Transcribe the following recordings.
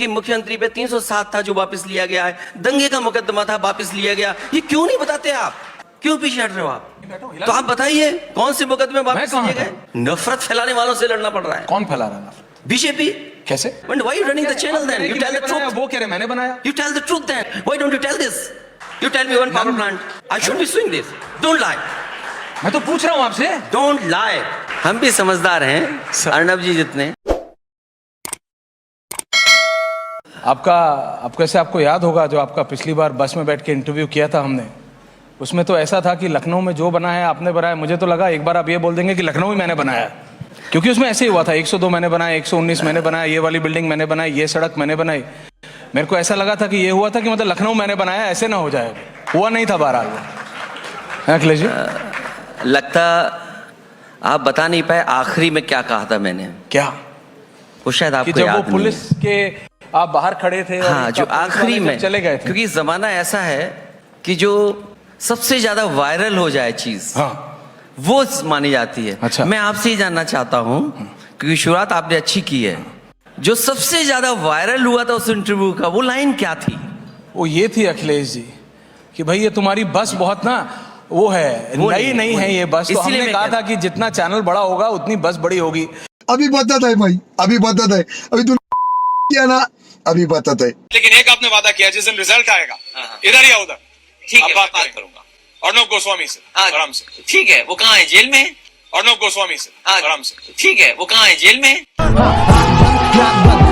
कि मुख्यमंत्री पे 307 था जो वापस लिया गया है, दंगे का मुकदमा था वापस लिया गया, ये क्यों नहीं बताते आप? क्यों पीछे हट रहे हो आप? तो आप बताइए कौन से मुकदमे वापस लिए गए? नफरत फैलाने वालों से लड़ना पड़ रहा है। कौन फैला रहा है नफरत? बीजेपी। कैसे? Why you running the channel then? You tell the truth. वो कह रहे मैंने बनाया। You tell the truth then. Why don't you tell this? You tell me one power plant. I should be suing this. Don't lie. मैं तो पूछ रहा हूँ आपसे। Don't lie. हम भी समझदार हैं अर्नब जी जितने। आपको याद होगा जो आपका पिछली बार बस में बैठ के इंटरव्यू किया था हमने, उसमें तो ऐसा था कि लखनऊ में जो बना है आपने बनाया। मुझे तो लगा एक बार आप ये बोल देंगे कि लखनऊ ही मैंने बनाया, क्योंकि उसमें ऐसे ही हुआ था 102 मैंने बनाया, 119 मैंने बनाया, ये वाली बिल्डिंग मैंने बनाई, ये सड़क मैंने बनाई। मेरे को ऐसा लगा था कि ये हुआ था कि मतलब लखनऊ मैंने बनाया, ऐसे ना हो जाए। हुआ नहीं था बहरहाल। अखिलेश जी, लगता आप बता नहीं पाए आखिरी में क्या कहा था मैंने। क्या? वो शायद आपको जब याद वो पुलिस के आप बाहर खड़े थे। हाँ, जो आखिरी में चले गए थे। क्योंकि जमाना ऐसा है कि जो सबसे ज्यादा वायरल हो जाए चीज, हाँ, वो मानी जाती है। अच्छा। मैं आपसे ही जानना चाहता हूँ, क्योंकि शुरुआत आपने अच्छी की है, जो सबसे ज्यादा वायरल हुआ था उस इंटरव्यू का, वो लाइन क्या थी? वो ये थी अखिलेश जी कि भाई ये तुम्हारी बस बहुत ना वो है, नई नहीं है ये बस। तो हमने कहा था कि जितना चैनल बड़ा होगा उतनी बस बड़ी होगी। अभी बदत है भाई, अभी बदत है, अभी तू किया ना, अभी बदत है। लेकिन एक आपने वादा किया जिस दिन रिजल्ट आएगा इधर या उधर, ठीक है, बात करूंगा अर्नब गोस्वामी से आराम से। ठीक है, वो कहाँ है? जेल में है? अर्नब गोस्वामी से आराम से। ठीक है, वो कहाँ है? जेल में है?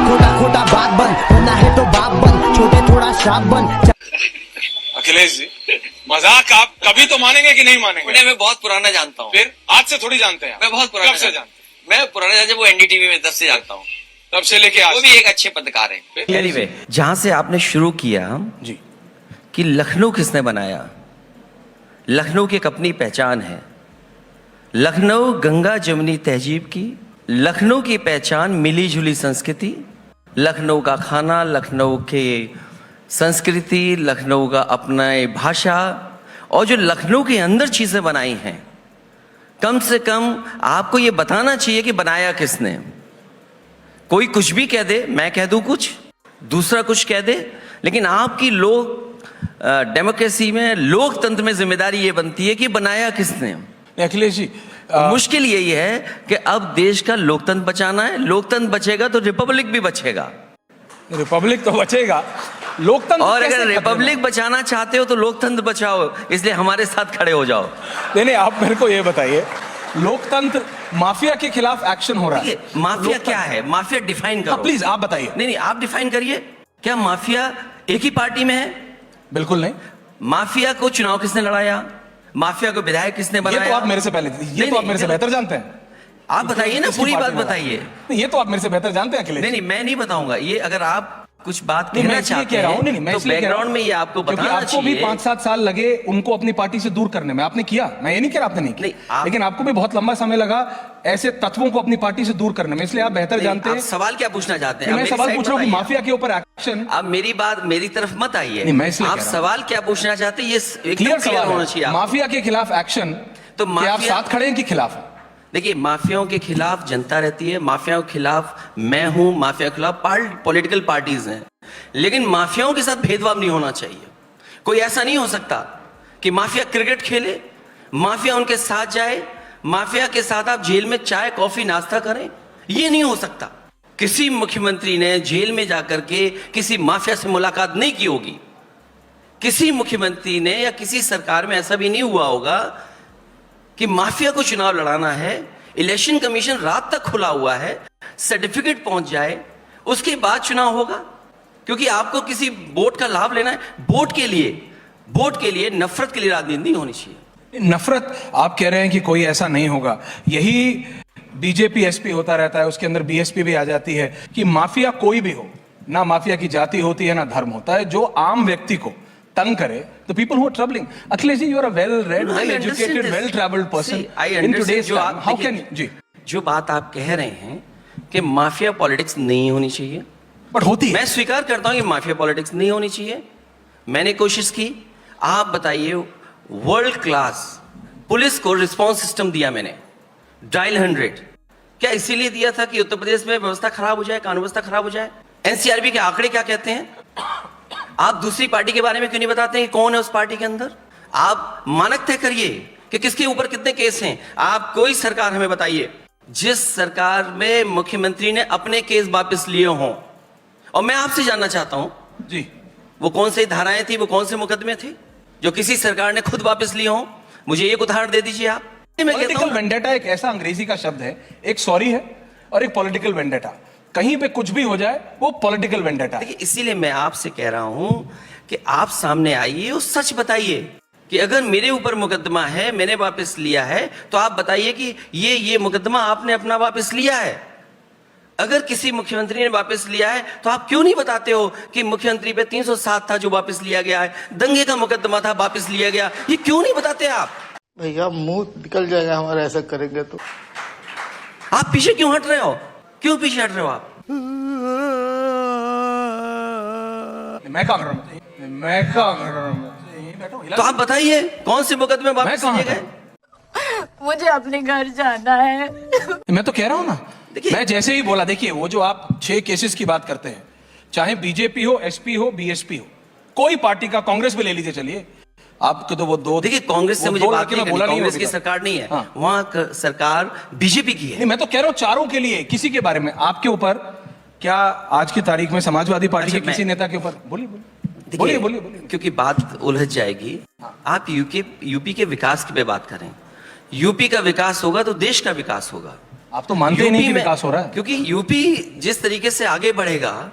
खोटा खोटा बात बन, बनना है तो बाप बन, छोटे थोड़ा श्राप बन। अखिलेश जी, मजाक आप कभी तो मानेंगे कि नहीं मानेंगे? उन्हें मैं बहुत पुराना जानता हूँ। फिर आज से थोड़ी जानते हैं? मैं बहुत पुराना कब से जानते हैं? मैं पुराना जानता हूँ, वो एनडीटीवी में 10 से जानता हूँ, तब से लेके आज। वो भी एक अच्छे पत्रकार है। एनीवे, जहां से आपने शुरू किया जी कि लखनऊ किसने बनाया, लखनऊ की एक अपनी पहचान है। लखनऊ गंगा जमुनी तहजीब की, लखनऊ की पहचान मिली जुली संस्कृति, लखनऊ का खाना, लखनऊ के संस्कृति, लखनऊ का अपना भाषा, और जो लखनऊ के अंदर चीजें बनाई हैं, कम से कम आपको ये बताना चाहिए कि बनाया किसने। कोई कुछ भी कह दे, मैं कह दूं कुछ, दूसरा कुछ कह दे, लेकिन आपकी डेमोक्रेसी में, लोकतंत्र में जिम्मेदारी ये बनती है कि बनाया किसने। अखिलेश जी, मुश्किल यही है कि अब देश का लोकतंत्र बचाना है। लोकतंत्र बचेगा तो रिपब्लिक भी बचेगा। रिपब्लिक तो बचेगा, लोकतंत्र। और अगर रिपब्लिक बचाना चाहते हो तो लोकतंत्र बचाओ, इसलिए हमारे साथ खड़े हो जाओ। नहीं, आप मेरे को ये बताइए, लोकतंत्र, माफिया के खिलाफ एक्शन हो रहा है। माफिया क्या है? माफिया डिफाइन करो प्लीज, आप बताइए। नहीं, आप डिफाइन करिए। क्या माफिया एक ही पार्टी में है? बिल्कुल नहीं। माफिया को चुनाव किसने लड़ाया? माफिया को विधायक किसने बनाया? ये तो आप मेरे से पहले, ये तो आप मेरे से बेहतर जानते हैं। आप बताइए ना, पूरी बात बताइए। ये तो आप मेरे से बेहतर जानते हैं अखिलेश। नहीं, मैं नहीं बताऊंगा ये। अगर आप कुछ बात कहना चाहते कह रहा हूँ, हैं तो बैकग्राउंड में ये आपको बताना चाहिए। आपको भी 5-7 साल लगे उनको अपनी पार्टी से दूर करने में, आपने किया। मैं ये नहीं कह रहा आपने नहीं किया, लेकिन आपको भी बहुत लंबा समय लगा ऐसे तत्वों को अपनी पार्टी से दूर करने में, इसलिए आप बेहतर जानते हैं। सवाल क्या पूछना चाहते हैं? मैं सवाल पूछ रहा हूँ कि माफिया के ऊपर एक्शन। आप मेरी बात मेरी तरफ मत आइए। आप सवाल क्या पूछना चाहते हैं ये क्लियर सवाल होना चाहिए। माफिया के खिलाफ एक्शन, तो आप साथ खड़े हैं कि खिलाफ? देखिए, माफियाओं के खिलाफ जनता रहती है, माफियाओं के खिलाफ मैं हूं, माफिया के खिलाफ पॉलिटिकल पार्टीज हैं, लेकिन माफियाओं के साथ भेदभाव नहीं होना चाहिए। कोई ऐसा नहीं हो सकता कि माफिया क्रिकेट खेले, माफिया उनके साथ जाए, माफिया के साथ आप जेल में चाय कॉफी नाश्ता करें, ये नहीं हो सकता। किसी मुख्यमंत्री ने जेल में जाकर के किसी माफिया से मुलाकात नहीं की होगी। किसी मुख्यमंत्री ने या किसी सरकार में ऐसा भी नहीं हुआ होगा कि माफिया को चुनाव लड़ाना है, इलेक्शन कमीशन रात तक खुला हुआ है, सर्टिफिकेट पहुंच जाए, उसके बाद चुनाव होगा। क्योंकि आपको किसी वोट का लाभ लेना है, वोट के लिए नफरत के लिए राजनीति नहीं होनी चाहिए। नफरत आप कह रहे हैं कि कोई ऐसा नहीं होगा। यही बीजेपी एसपी होता रहता है, उसके अंदर बीएसपी भी आ जाती है कि माफिया कोई भी हो, ना माफिया की जाति होती है ना धर्म होता है, जो आम व्यक्ति को तंग करे, the people who are troubling. Akhilesh ji, you are a well-read, well-educated, well-traveled person in today's time. How can you? जी, जो बात आप कह रहे हैं कि माफिया पॉलिटिक्स नहीं होनी चाहिए, बट होती है। मैं स्वीकार करता हूं कि माफिया पॉलिटिक्स नहीं होनी चाहिए। मैंने कोशिश की। आप बताइए, वर्ल्ड क्लास पुलिस को रिस्पॉन्स सिस्टम दिया मैंने, डायल 100, क्या इसीलिए दिया था कि उत्तर प्रदेश में व्यवस्था खराब हो जाए, कानून व्यवस्था खराब हो जाए? एनसीआरबी के आंकड़े क्या कहते हैं? आप दूसरी पार्टी के बारे में क्यों नहीं बताते कि कौन है उस पार्टी के अंदर? आप मानक तय करिए कि किसके ऊपर कितने केस हैं। आप कोई सरकार हमें बताइए जिस सरकार में मुख्यमंत्री ने अपने केस वापस लिए हों। और मैं आपसे जानना चाहता हूं जी, वो कौन सी धाराएं थी, वो कौन से मुकदमे थे जो किसी सरकार ने खुद वापस लिए हों? मुझे एक उदाहरण दे दीजिए आप। मैं कहता पॉलिटिकल हूं वेंडेटा एक ऐसा अंग्रेजी का शब्द है, एक सॉरी है और एक पॉलिटिकल वेंडेटा। कहीं पे कुछ भी हो जाए वो पॉलिटिकल वेंडेटा है। देखिए, इसीलिए मैं आपसे कह रहा हूं कि आप सामने आइए और सच बताइए कि अगर मेरे ऊपर मुकदमा है, मैंने वापस लिया है, तो आप बताइए कि ये मुकदमा आपने अपना वापस लिया है। अगर किसी मुख्यमंत्री ने वापस लिया है तो आप क्यों नहीं बताते हो कि मुख्यमंत्री पे 307 था जो वापस लिया गया है, दंगे का मुकदमा था वापस लिया गया? ये क्यों नहीं बताते आप? भैया मुंह निकल जाएगा हमारा, ऐसा करेंगे तो। आप पीछे क्यों हट रहे हो? क्यों पीछे हट रहे हो आप? मैं क्या कर रहा हूँ? मैं क्या कर रहा हूँ? यहीं बैठा हूँ, हिला तो आप बताइए कौन से मुकदमे मैं वापस कहाँ लिए था? गए? मुझे अपने घर जाना है। मैं तो कह रहा हूं ना, देखिए- मैं जैसे ही बोला, देखिए वो जो आप 6 केसेस की बात करते हैं, चाहे बीजेपी हो, एसपी हो, बीएसपी हो, कोई पार्टी का, कांग्रेस भी ले लीजिए, चलिए आपके तो वो दो। देखिए, कांग्रेस से वो मुझे दो बात लड़के नहीं मैं करनी, बोला नहीं कांग्रेस अभी की तक। सरकार नहीं है। हाँ। वहां सरकार बीजेपी की है। नहीं, मैं तो कह रहा हूं चारों के लिए, किसी के बारे में आपके ऊपर क्या आज की तारीख में समाजवादी पार्टी अच्छा, के किसी नेता के ऊपर? बोलिए देखिए, बोलिए बोलिए। क्योंकि बात उलझ जाएगी। आप यूपी के विकास पे बात करें। यूपी का विकास होगा तो देश का विकास होगा। आप तो मानते ही नहीं कि यूपी में- विकास हो रहा है। क्योंकि यूपी जिस तरीके से आगे बढ़ेगा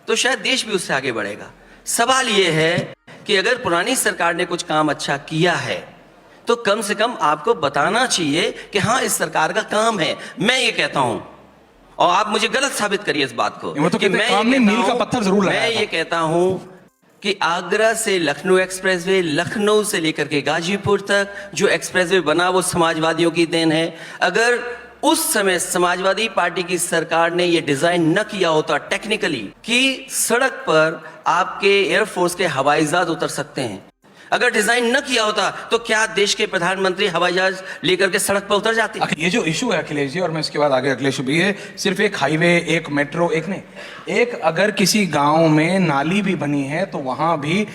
तो शायद देश भी उससे आगे बढ़ेगा। सवाल यह है कि अगर पुरानी सरकार ने कुछ काम अच्छा किया है तो कम से कम आपको बताना चाहिए कि हाँ, इस सरकार का काम है। मैं ये कहता हूं, और आप मुझे गलत साबित करिए इस बात को, वो तो कि कहते हैं, मैं काम ये ने कहता मील का हूं- पत्थर जरूर लगाया मैं था। ये कहता हूं कि आगरा से लखनऊ एक्सप्रेसवे, लखनऊ से लेकर के गाजीपुर तक जो एक्सप्रेसवे बना वो समाजवादियों की देन है। अगर उस समय समाजवादी पार्टी की सरकार ने ये डिजाइन न किया होता टेक्निकली कि सड़क पर आपके एयरफोर्स के हवाई जहाज उतर सकते हैं, अगर डिजाइन न किया होता तो क्या देश के प्रधानमंत्री हवाई जहाज लेकर के सड़क पर उतर जाते? ये जो इशू है अखिलेश जी, और मैं इसके बाद आगे अगले इशू भी है, सिर्फ एक हाईवे, एक मेट्रो, एक नहीं, एक अगर किसी गांव में नाली भी बनी है तो वहां भी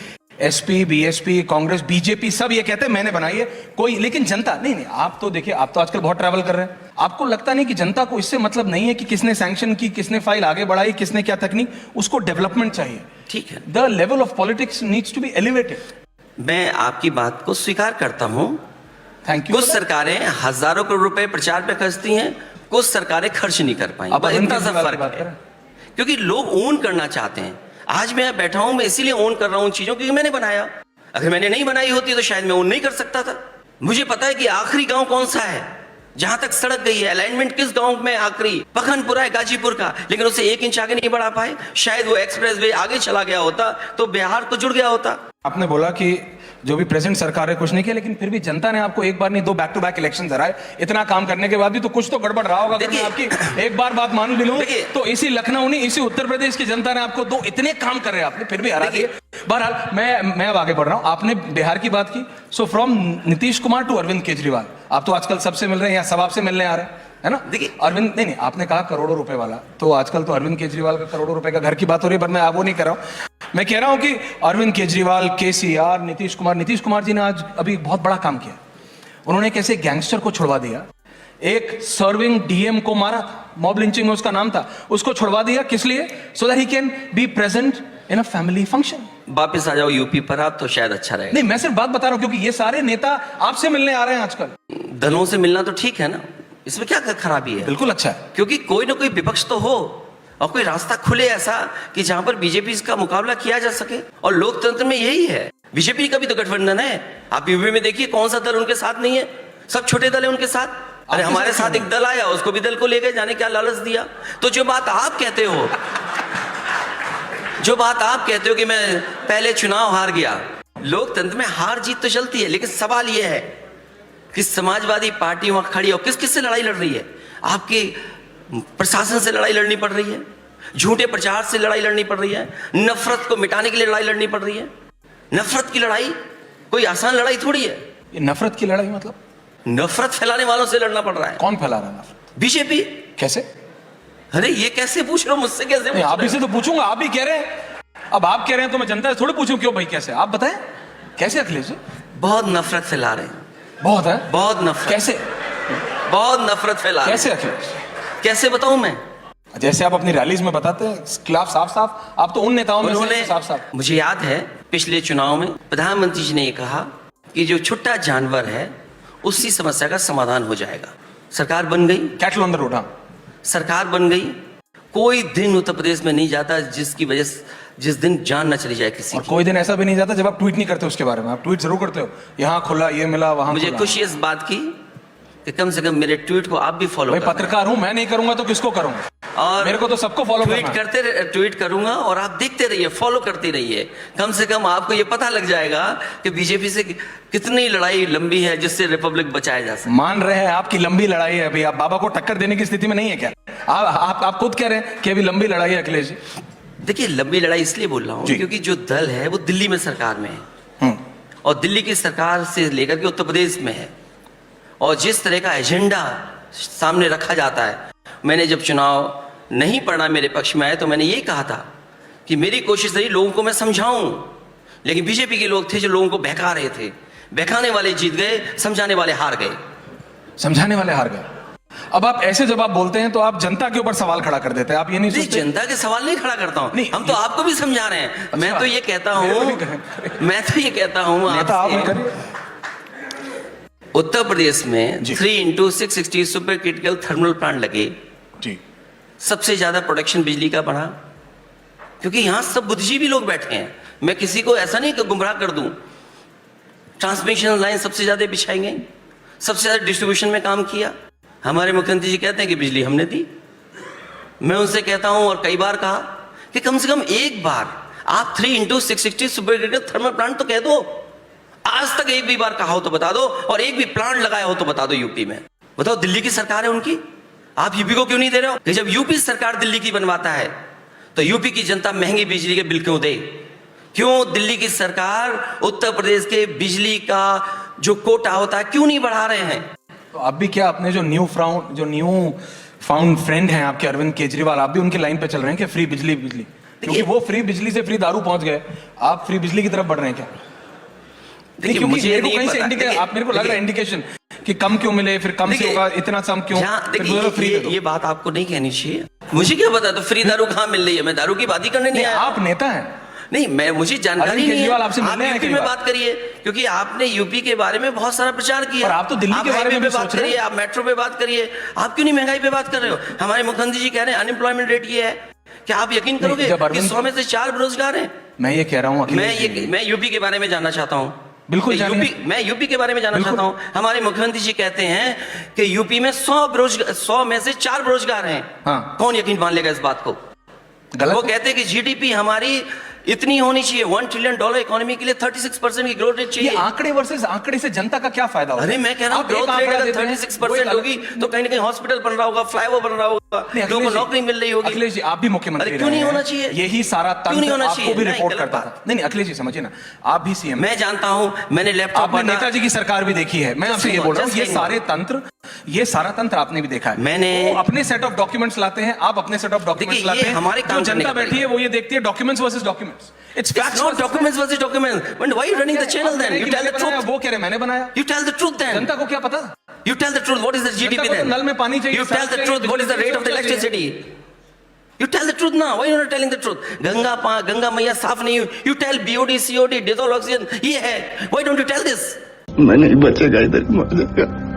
एसपी, बीएसपी, कांग्रेस, बीजेपी सब ये कहते हैं मैंने बनाई है। कोई, लेकिन जनता नहीं। आप तो देखिए, आप तो आजकल बहुत ट्रैवल कर रहे हैं, आपको लगता नहीं कि जनता को इससे मतलब नहीं है कि किसने सैंक्शन की, किसने फाइल आगे बढ़ाई, किसने क्या तकनीक, उसको डेवलपमेंट चाहिए। ठीक है, the level of politics needs to be elevated. मैं आपकी बात को स्वीकार करता हूं। Thank you. कुछ सरकारें हजारों करोड़ रुपए प्रचार पे खर्चती हैं, कुछ सरकारें खर्च नहीं कर पाई। अब बस अरविंद इतना सा केजरीवाल की फर्क बात है, करें। क्योंकि लोग ओन करना चाहते हैं। आज मैं बैठा हूं, मैं इसीलिए ओन कर रहा हूं चीजों क्योंकि मैंने बनाया। अगर मैंने नहीं बनाई होती तो शायद मैं ओन नहीं कर सकता था। मुझे पता है कि आखिरी गांव कौन सा है जहां तक सड़क गई है, अलाइनमेंट किस गांव में आखिरी पखनपुरा है गाजीपुर का, लेकिन उसे 1 इंच आगे नहीं बढ़ा पाए। शायद वो एक्सप्रेसवे आगे चला गया होता तो बिहार को जुड़ गया होता। आपने बोला कि जो भी प्रेजेंट सरकार है कुछ नहीं किया, लेकिन फिर भी जनता ने आपको एक बार नहीं 2 बैक टू बैक इलेक्शन हराए। इतना काम करने के बाद भी तो कुछ तो गड़बड़ रहा होगा। अगर मैं देखिए- आपकी एक बार बात मान भी लूं देखिए- तो इसी लखनऊ नहीं, इसी उत्तर प्रदेश की जनता ने आपको 2 इतने काम कर रहे हैं, आपने फिर भी हरा दिए। बहरहाल मैं अब आगे बढ़ रहा हूं। आपने बिहार की बात की, so from Nitish Kumar to Arvind Kejriwal, आप तो आजकल सबसे मिल रहे हैं या सब आपसे मिलने आ रहे हैं, है ना? देखिए- अरविंद, नहीं, आपने कहा करोड़ों रुपए वाला, तो आजकल तो अरविंद केजरीवाल का करोड़ों रुपए का घर की बात हो रही है, पर मैं वो नहीं कर रहा हूं। मैं कह रहा हूं कि अरविंद केजरीवाल, केसीआर, नीतीश कुमार जी ने आज अभी बहुत बड़ा काम किया। उन्होंने कैसे गैंगस्टर को छुड़वा दिया, एक सर्विंग डीएम को मारा था, मॉब लिंचिंग में उसका नाम था, उसको छुड़वा दिया। किस लिए? So that he can be present in a family function. वापिस आ जाओ यूपी पर आप, तो शायद अच्छा रहेगा। नहीं, मैं सिर्फ बात बता रहा हूं क्योंकि ये सारे नेता आपसे मिलने आ रहे हैं आजकल। दलों से मिलना तो ठीक है ना, इसमें क्या खराबी है? बिल्कुल अच्छा है। क्योंकि कोई ना कोई विपक्ष तो हो और कोई रास्ता खुले ऐसा कि जहां पर बीजेपी का मुकाबला किया जा सके। और लोकतंत्र में यही है। बीजेपी का भी तो गठबंधन है। आप यूपी में देखिए कौन सा दल उनके साथ नहीं है, सब छोटे दल है उनके साथ। अरे हमारे साथ एक दल आया, उसको भी दल को ले गए, जाने क्या लालच दिया। तो जो बात आप कहते हो कि मैं पहले चुनाव हार गया, लोकतंत्र में हार जीत तो चलती है, लेकिन सवाल यह है कि समाजवादी पार्टी वहां खड़ी और किस किस से लड़ाई लड़ रही है? आपके प्रशासन से लड़ाई लड़नी पड़ रही है, झूठे प्रचार से लड़ाई लड़नी पड़ रही है, नफरत को मिटाने के लिए लड़ाई लड़नी पड़ रही है। नफरत की लड़ाई कोई आसान लड़ाई थोड़ी है। ये नफरत की लड़ाई मतलब नफरत फैलाने वालों से लड़ना पड़ रहा है। कौन फैला रहा है नफरत? बीजेपी। कैसे? अरे ये कैसे पूछ रहे हो मुझसे, कैसे पूछ नहीं, आप रहे ही से तो पूछूंगा, आप ही कह रहे हैं। अब आप कह रहे हैं तो मैं जनता से थोड़ी पूछूं क्यों भाई, कैसे आप बताएं, कैसे अखिलेश जी? हो? बहुत नफरत फैला रहे हैं, बहुत है, बहुत नफरत, कैसे बहुत नफरत फैला रहे हैं। कैसे अखिलेश? कैसे बताऊं मैं? जैसे आप अपनी रैलीज में बताते हैं खिलाफ साफ साफ, आप तो उन नेताओं में उन्होंने से साफ साफ। मुझे याद है पिछले चुनाव में प्रधानमंत्री जी ने ये कहा कि जो छुट्टा जानवर है उसी समस्या का समाधान हो जाएगा। सरकार बन गई, कैटल ऑन द रोड। हाँ, सरकार बन गई। कोई दिन उत्तर प्रदेश में नहीं जाता जिसकी वजह से जिस दिन जान न चली जाए किसी और की। कोई दिन ऐसा भी नहीं जाता जब आप ट्वीट नहीं करते उसके बारे में। आप ट्वीट जरूर करते हो, यहाँ खुला, ये मिला, वहां मुझे खुला। खुशी इस बात की कि कम से कम मेरे ट्वीट को आप भी फॉलो भाई कर रहे हैं। पत्रकार हूं, मैं नहीं करूंगा तो किसको करूंगा? और मेरे को तो सबको फॉलो ट्वीट करना है। करते ट्वीट करूंगा और आप देखते रहिए, फॉलो करते रहिए। कम से कम आपको ये पता लग जाएगा कि बीजेपी से कितनी लड़ाई लंबी है जिससे रिपब्लिक बचाया जा सके। मान रहे हैं आपकी लंबी लड़ाई है अभी, आप बाबा को टक्कर देने की स्थिति में नहीं है क्या? आप खुद कह रहे हैं कि अभी लंबी लड़ाई है अखिलेश जी। देखिए, लंबी लड़ाई इसलिए बोल रहा हूँ जी। क्योंकि जो दल है वो दिल्ली में सरकार में है और दिल्ली की सरकार से लेकर के उत्तर प्रदेश में है, और जिस तरह का एजेंडा सामने रखा जाता है। मैंने जब चुनाव नहीं पड़ा मेरे पक्ष में आए तो मैंने यही कहा था कि मेरी कोशिश रही लोगों को मैं समझाऊं, लेकिन बीजेपी के लोग थे जो लोगों को बहका रहे थे। बहकाने वाले जीत गए, समझाने वाले हार गए। समझाने वाले हार गए। अब आप ऐसे जब आप बोलते हैं तो आप जनता के ऊपर सवाल खड़ा कर देते हैं। आप ये नहीं नहीं, सोचते? जनता के सवाल नहीं खड़ा करता हूं, नहीं, हम तो आपको भी समझा रहे हैं। अच्छा, मैं तो ये कहता मेरे को हूं, नहीं करें। मैं तो ये कहता हूं नेता आप नहीं आपसे, करिए। उत्तर प्रदेश में जी। 3x660 super critical thermal plant लगे। जी, सबसे ज्यादा प्रोडक्शन बिजली का बढ़ा क्योंकि यहां सब बुद्धिजीवी लोग बैठे हैं। मैं किसी को ऐसा नहीं कि गुमराह कर दूं। ट्रांसमिशन लाइन सबसे ज्यादा बिछाई गई, सबसे ज्यादा डिस्ट्रीब्यूशन में काम किया। हमारे मुख्यमंत्री जी कहते हैं कि बिजली हमने दी। मैं उनसे कहता हूं और कई बार कहा कि कम से कम एक बार आप 3x660 super critical thermal plant तो कह दो। आज तक एक भी बार कहा हो तो बता दो, और एक भी प्लांट लगाया हो तो बता दो यूपी में। बताओ, दिल्ली की सरकार है उनकी, आप यूपी को क्यों नहीं दे रहे हो? कि जब यूपी सरकार दिल्ली की बनवाता है तो यूपी की जनता महंगी बिजली के बिल क्यों दे? क्यों दिल्ली की सरकार उत्तर प्रदेश के बिजली का जो कोटा होता है क्यों नहीं बढ़ा रहे हैं? तो आप भी क्या अपने जो न्यू फाउंड फ्रेंड हैं आपके अरविंद केजरीवाल, आप भी उनकी लाइन पे चल रहे हैं क्या? फ्री बिजली क्योंकि वो फ्री बिजली से फ्री दारू पहुंच गए, आप फ्री बिजली की तरफ बढ़ रहे हैं क्या? देखिए, क्योंकि मुझे मेरे को नहीं कहीं से पता। इंडिकेट, आप मेरे को लग रहा है इंडिकेशन कि कम क्यों मिले, फिर कम से होगा, इतना कम क्यों, फिर बोलो फ्री दे दो। ये बात आपको नहीं कहनी चाहिए। मुझे क्या पता तो फ्री दारू कहाँ मिल रही है? मैं दारू की बात ही करने नहीं नहीं, आया। आप नेता हैं। नहीं, मैं मुझे जानकारी अरविंद नहीं है। केजरीवाल आपसे आप मिलने आए यूपी कई में बार। बात करिए क्योंकि आपने यूपी के बारे में बहुत सारा प्रचार किया। और आप तो दिल्ली के बारे में हाईवे भी पे बात सोच रहे करिए, हैं। आप मेट्रो पे बात करिए। आप क्यों नहीं महंगाई पे बात कर रहे हो? हमारे मुख्यमंत्री जी कह रहे हैं अनएम्प्लॉयमेंट रेट ये है कि आप यकीन करोगे जब कि अरविंद- 100 में से 4 बेरोजगार हैं। मैं ये कह रहा हूँ मैं यूपी के बारे में जानना चाहता हूँ। बिल्कुल जानिए। मैं यूपी के बारे में जानना बिल्कुल। चाहता हूँ। हमारे मुख्यमंत्री जी कहते हैं कि यूपी में 100 में से 4 बेरोजगार हैं। हाँ। कौन यकीन मान लेगा इस बात को? गलत वो है। कहते हैं कि जीडीपी हमारी इतनी होनी चाहिए, $1 ट्रिलियन इकोनॉमी के लिए 36% की ग्रोथ रेट ये चाहिए। आंकड़े वर्सेस आंकड़े से जनता का क्या फायदा होगा? अरे मैं कह रहा हूँ आप एक ग्रोथ रेट आंकड़ा अगर देते हैं, 36% वो होगी तो कहीं ना कहीं हॉस्पिटल बन रहा होगा, फ्लाईओवर बन रहा होगा, नहीं, लोगों को अखिलेश जी, नौकरी मिल रही होगी। अखिलेश जी, आप भी मुख्यमंत्री अरे क्यों रहे नहीं हैं। होना चाहिए? यही सारा क्यों नहीं तंत्र होना आपको चाहिए? भी नहीं, रिपोर्ट गलत करता बात। था। नहीं, अखिलेश जी समझिए ना, आप भी सीएम, मैं जानता हूँ, मैंने लैपटॉप आपने नेताजी की सरकार भी देखी है। मैं आपसे ये बोल रहा हूँ, ये सारा तंत्र आपने भी देखा है। मैंने- वो अपने सेट ऑफ डॉक्यूमेंट्स लाते हैं, आप अपने सेट ऑफ डॉक्यूमेंट्स देखिए, लाते ये हैं। हमारे काम जो करने जनता का बैठी है वो ये देखती है documents versus documents. It's It's not documents versus documents. But why are you running the channel then? You tell the truth. वो कह रहे मैंने बनाया। You tell the truth then. जनता को क्या पता? You tell the truth. What is the Janata GDP को तो then? नल में पानी चाहिए, You tell सड़क the चाहिए, truth. What is the बिजली rate of the चाहिए। electricity? You tell the truth now. Why you not telling the truth? Ganga मैया साफ नहीं हुई. You tell BOD, COD, dissolved oxygen. ये है. Why don't you tell this? मैं नहीं बचेगा, इधर ही मर जाएगा,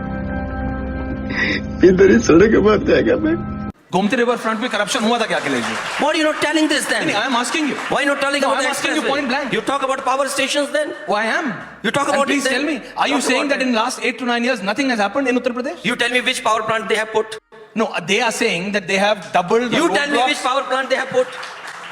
इधर ही सड़क के मर जाएगा मैं। गोमती रिवर फ्रंट में करप्शन हुआ था क्या Akhilesh ji? Why are you not telling this then? I am asking you. Why not telling No, about I'm the asking you expressway? point blank. You talk about power stations then? Oh, I am. You talk And about please it then. tell me, are you Talk saying about that in last 8 to 9 years nothing has happened in Uttar Pradesh? You tell me which power plant they have put. No, they are saying that they have doubled the You tell me roadblocks. which power plant they have put.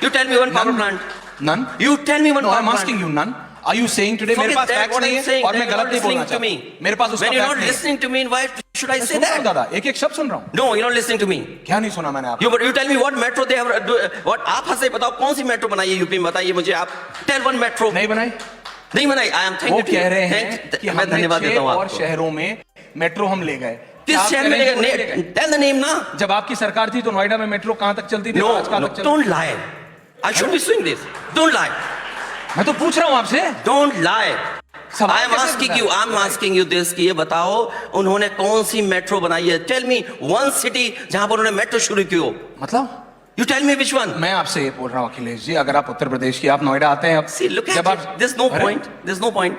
You tell me one power None. plant. None? You tell me one No, power I'm plant. asking you none. Are you saying today मेरे Forget pass that, facts what नहीं I'm है saying, और then मैं you're गलत not नहीं बोलना listening to चाहता? me. मेरे पास उसका When you're fact not नहीं है। listening to me, why should I say सुन रहा हूँ that? दादा, एक एक शब्द सुन रहा हूँ। No, you're not listening to me. क्या नहीं सुना मैंने आप? You tell me what metro they have. What आप हंसे बताओ कौन सी मेट्रो बनाई है यूपी में? बताइए मुझे आप. Tell one metro. नहीं बनाई? नहीं बनाई. I am वो thank you. कह रहे हैं Thank- कि मैं हमने धन्यवाद 6 देता हूँ और आपको. शहरों में मेट्रो हम ले गए। किस आप शहर में कह रहे हैं लेगा? कि टेल द नेम ना। जब आपकी सरकार थी तो नोएडा में मेट्रो कहां तक चलती थी? नो, आज कहां तक चलती? Don't lie. I should be doing this. Don't lie. मैं तो पूछ रहा हूं आपसे। Don't lie. सवाल आई एम कैसे आस्किंग पूछा? You, I am asking you this कि ये बताओ उन्होंने कौन सी मेट्रो बनाई है? टेल मी वन सिटी जहां पर उन्होंने मेट्रो शुरू की हो। मतलब you tell me which one. मैं आपसे ये बोल रहा हूं अखिलेश जी, अगर आप उत्तर प्रदेश की, आप नोएडा आते हैं अब, See, look जब at it. There's no अरे, point. There's no point.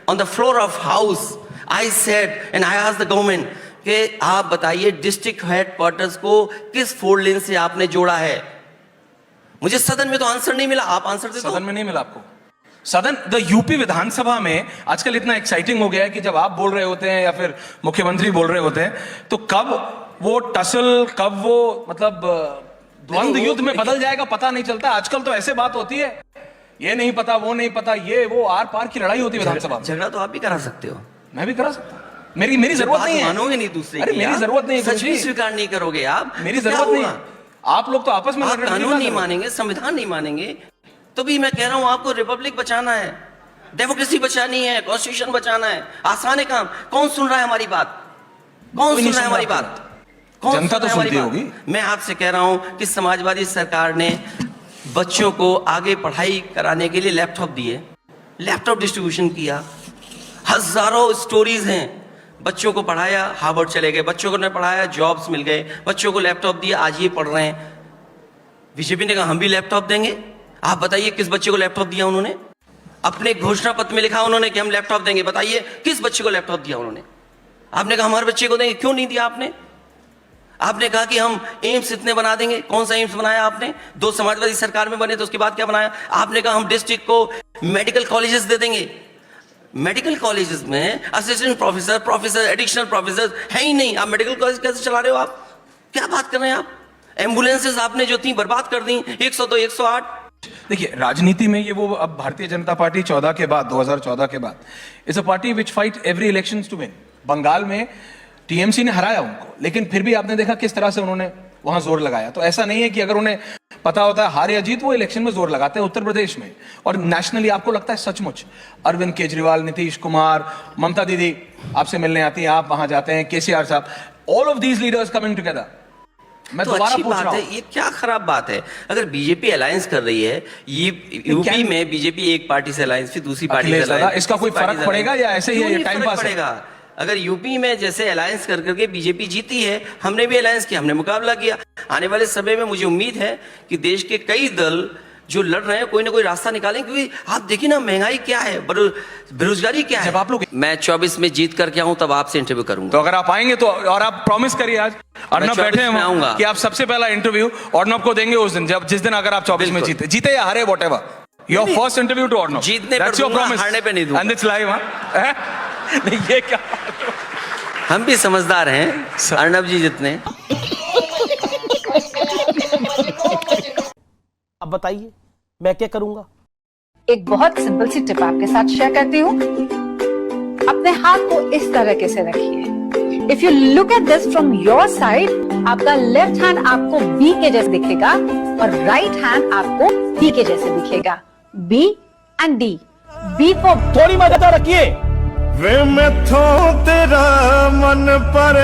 On the floor of House, I said and I asked the government कि आप बताइए डिस्ट्रिक्ट हेडक्वार्टर्स को किस 4 लेन से आपने जोड़ा है? मुझे सदन में तो आंसर नहीं मिला। आप आंसर दे दो। सदन में नहीं मिला आपको? सदन, द यूपी विधानसभा में आजकल इतना एक्साइटिंग हो गया है कि जब आप बोल रहे होते हैं या फिर मुख्यमंत्री बोल रहे होते हैं तो कब वो टसल, कब वो मतलब द्वंद्व युद्ध में बदल जाएगा पता नहीं चलता। आजकल तो ऐसे बात होती है, ये नहीं पता, वो नहीं पता, ये वो आर पार की लड़ाई होती है विधानसभा में। झगड़ा तो आप भी करा सकते हो। मैं भी करा सकता हूं। मेरी जरूरत नहीं है। मानोगे नहीं दूसरे अरे की, मेरी आप जरूरत नहीं है, सच गुरुजी। भी स्वीकार नहीं करोगे आप। मेरी क्या जरूरत नहीं होगा? है। आप लोग तो आपस में आप लड़ रहे हैं, कानून नहीं लड़- मानेंगे, संविधान नहीं मानेंगे, तो भी मैं कह रहा हूं आपको रिपब्लिक बचाना है, डेमोक्रेसी बचानी है, कॉन्स्टिट्यूशन बचाना है। आसान है काम। कौन सुन रहा है हमारी बात? कौन कोई सुन नहीं रहा है सुन हमारी रहा बात? कौन जनता सुन तो रहा है हमारी सुनती बात? होगी। मैं आपसे कह रहा हूं कि समाजवादी सरकार ने बच्चों को आगे पढ़ाई कराने के लिए लैपटॉप दिए, लैपटॉप डिस्ट्रीब्यूशन किया। हजारों स्टोरीज हैं। बच्चों को पढ़ाया, हार्वर्ड चले गए, बच्चों को ने पढ़ाया, जॉब्स मिल गए, बच्चों को लैपटॉप दिया, आज ये पढ़ रहे हैं। बीजेपी ने कहा हम भी लैपटॉप देंगे। आप बताइए किस बच्चे को लैपटॉप दिया उन्होंने? अपने घोषणा पत्र में लिखा उन्होंने कि हम लैपटॉप देंगे। बताइए किस बच्चे को लैपटॉप दिया उन्होंने? आपने कहा हमारे बच्चे को देंगे, क्यों नहीं दिया आपने? आपने कहा कि हम एम्स इतने बना देंगे। कौन सा एम्स बनाया आपने? 2 समाजवादी सरकार में बने तो उसके बाद क्या बनाया? आपने कहा हम डिस्ट्रिक्ट को मेडिकल कॉलेजेस दे देंगे। मेडिकल कॉलेजेस में assistant professor, professor, additional professor है ही नहीं। आप मेडिकल कॉलेज कैसे चला रहे हो? आप क्या बात कर रहे हैं आप? एम्बुलेंसेस आपने जो थी बर्बाद कर दी, 102, 108। देखिए, राजनीति में ये वो, अब भारतीय जनता पार्टी 14 के बाद, 2014 के बाद, is a party which fight every election to win. Bengal में टीएमसी ने हराया उनको, लेकिन फिर भी आपने देखा किस तरह से उन्होंने वहां जोर लगाया। तो ऐसा नहीं है कि अगर उन्हें पता होता है हार या जीत, वो इलेक्शन में जोर लगाते हैं। उत्तर प्रदेश में और नेशनली आपको लगता है सचमुच अरविंद केजरीवाल, नीतीश कुमार, ममता दीदी आपसे मिलने आती हैं, आप वहां जाते हैं, केसीआर साहब, all of these leaders coming together. मैं तो दोबारा अच्छी पूछ बात रहा है, हूं, ये क्या खराब बात है? अगर बीजेपी अलायंस कर रही है, ये यूपी में बीजेपी एक पार्टी से अलायंस, फिर दूसरी पार्टी से अखिलेश दादा, अलायंस, इसका कोई तीसरी पार्टी फर्क से पड़ेगा अलायंस। या ऐसे ही क्यों है, नहीं टाइम फर्क पास है? पड़ेगा? अगर यूपी में जैसे अलायंस कर करके बीजेपी जीती है, हमने भी अलायंस किया, हमने मुकाबला किया। आने वाले समय में मुझे उम्मीद है कि देश के कई दल जो लड़ रहे हैं कोई ना कोई रास्ता निकालें, क्योंकि आप देखिए ना महंगाई क्या है, बेरोजगारी क्या है। जब आप लोग, मैं 24 में जीत करके आऊं तब आपसे इंटरव्यू करूंगा। तो अगर आप आएंगे तो, और आप प्रॉमिस करिए आज अर्नब 24 बैठे हैं में वहां, आऊंगा। कि आप सबसे पहला इंटरव्यू अर्नब को देंगे उस दिन, जिस दिन अगर आप 24 में बिल्कुल। जीते या हारे, whatever, your first interview to Arnab. जीतने पर दूंगा, हारने पे नहीं दूंगा। And it's live. नहीं, ये क्या? हम भी समझदार हैं अर्नब जी जितने। अब बताइए मैं क्या करूंगा? एक बहुत सिंपल सी टिप आपके साथ शेयर करती हूँ। अपने हाथ को इस तरीके से रखिए। If you look at this from your side, आपका लेफ्ट हैंड आपको बी के जैसे दिखेगा और राइट हैंड आपको डी के जैसे दिखेगा। B and D. B for थोड़ी मदद रखिए। वे मैं तेरा मन पर